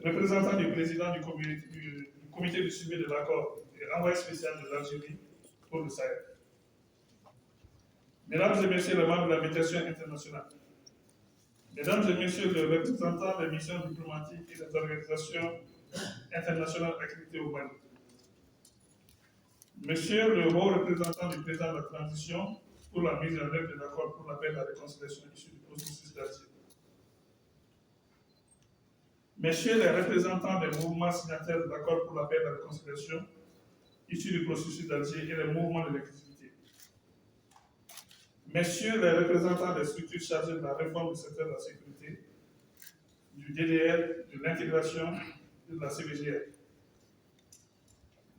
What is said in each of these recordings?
représentant du président du comité de suivi de l'accord et envoyé spécial de l'Algérie pour le Sahel. Mesdames et messieurs les membres de la médiation internationale, mesdames et messieurs les représentants des missions diplomatiques et des organisations internationales accréditées au Mali, monsieur le haut représentant du président de la transition pour la mise en œuvre de l'accord pour la paix et la réconciliation issu du processus d'Alger, messieurs les représentants des mouvements signataires de l'accord pour la paix et la réconciliation issu du processus d'Alger et les mouvements de l'exécutif, messieurs les représentants des structures chargées de la réforme du secteur de la sécurité, du DDR, de l'intégration et de la CVGR,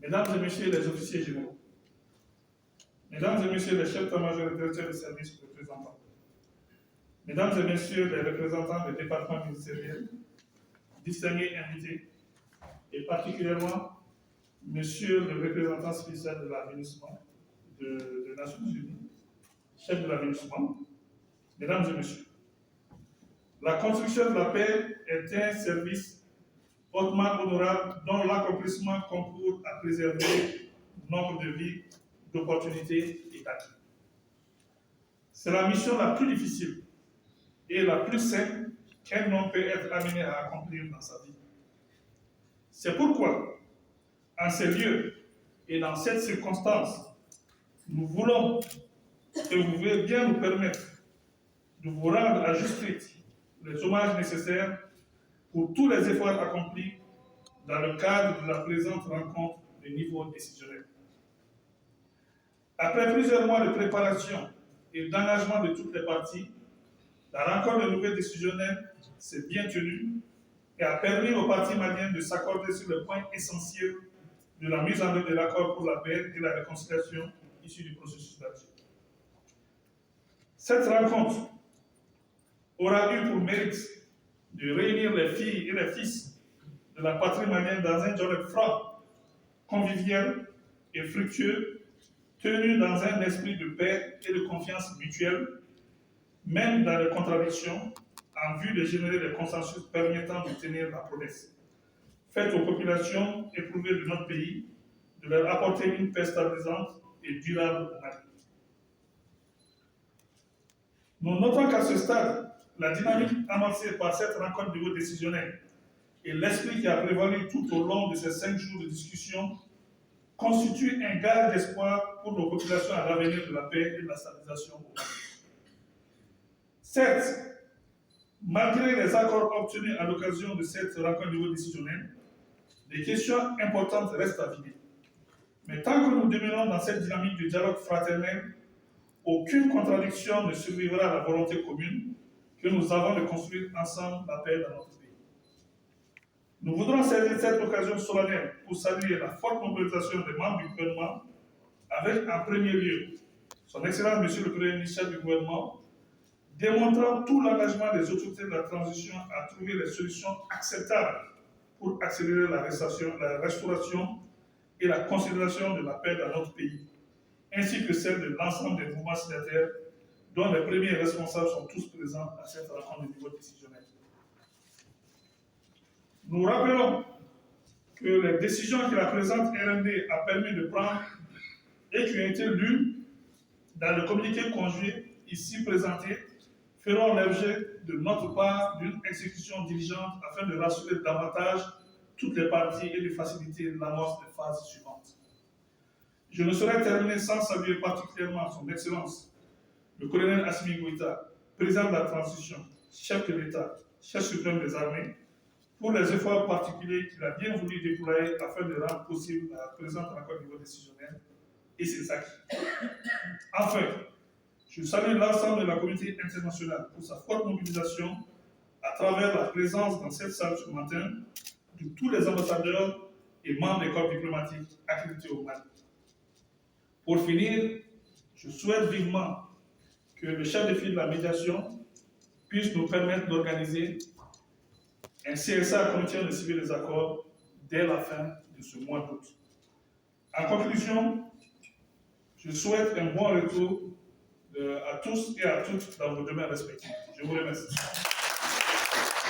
mesdames et messieurs les officiers généraux, mesdames et messieurs les chefs d'état-major et directeurs de services représentants, mesdames et messieurs les représentants des départements ministériels, distingués invités, et particulièrement monsieur le représentant spécial de l'aménagement des Nations Unies, chef de l'aménagement, mesdames et messieurs, la construction de la paix est un service hautement honorable dont l'accomplissement concourt à préserver nombre de vies, d'opportunités et d'acquis. C'est la mission la plus difficile et la plus simple qu'un homme peut être amené à accomplir dans sa vie. C'est pourquoi, en ces lieux et dans cette circonstance, nous voulons que vous veuillez bien nous permettre de vous rendre à juste titre les hommages nécessaires pour tous les efforts accomplis dans le cadre de la présente rencontre de niveau décisionnel. Après plusieurs mois de préparation et d'engagement de toutes les parties, la rencontre de niveau décisionnel s'est bien tenue et a permis aux parties maliennes de s'accorder sur le point essentiel de la mise en œuvre de l'accord pour la paix et la réconciliation issu du processus d'Alger. Cette rencontre aura eu pour mérite de réunir les filles et les fils de la patrie malienne dans un dialogue franc, convivial et fructueux, tenu dans un esprit de paix et de confiance mutuelle, même dans les contradictions, en vue de générer des consensus permettant de tenir la promesse faite aux populations éprouvées de notre pays, de leur apporter une paix stabilisante et durable au Mali. Nous notons qu'à ce stade, la dynamique amorcée par cette rencontre de niveau décisionnel et l'esprit qui a prévalu tout au long de ces 5 jours de discussion constituent un gage d'espoir pour nos populations à l'avenir de la paix et de la stabilisation au Mali. Certes, malgré les accords obtenus à l'occasion de cette rencontre de niveau décisionnel, des questions importantes restent à vider. Mais tant que nous demeurons dans cette dynamique de dialogue fraternel, aucune contradiction ne survivra à la volonté commune que nous avons de construire ensemble la paix dans notre pays. Nous voudrons saisir cette occasion solennelle pour saluer la forte mobilisation des membres du gouvernement, avec en premier lieu son Excellence Monsieur le Premier ministre chef du gouvernement, démontrant tout l'engagement des autorités de la transition à trouver les solutions acceptables pour accélérer la restauration et la consolidation de la paix dans notre pays, ainsi que celle de l'ensemble des mouvements signataires, dont les premiers responsables sont tous présents à cette rencontre de niveau décisionnel. Nous rappelons que les décisions que la présente RND a permis de prendre et qui ont été lues dans le communiqué conjoint ici présenté feront l'objet de notre part d'une exécution diligente afin de rassurer davantage toutes les parties et de faciliter l'amorce des phases suivantes. Je ne saurais terminer sans saluer particulièrement son Excellence, le colonel Assimi Goïta, président de la transition, chef de l'État, chef suprême des armées, pour les efforts particuliers qu'il a bien voulu déployer afin de rendre possible la présente rencontre au niveau décisionnel et ses acquis. Enfin, je salue l'ensemble de la communauté internationale pour sa forte mobilisation à travers la présence dans cette salle ce matin de tous les ambassadeurs et membres des corps diplomatiques accrédités au Mali. Pour finir, je souhaite vivement que le chef de file de la médiation puisse nous permettre d'organiser un CSA, comité de suivi des accords, dès la fin de ce mois d'août. En conclusion, je souhaite un bon retour à tous et à toutes dans vos domaines respectifs. Je vous remercie.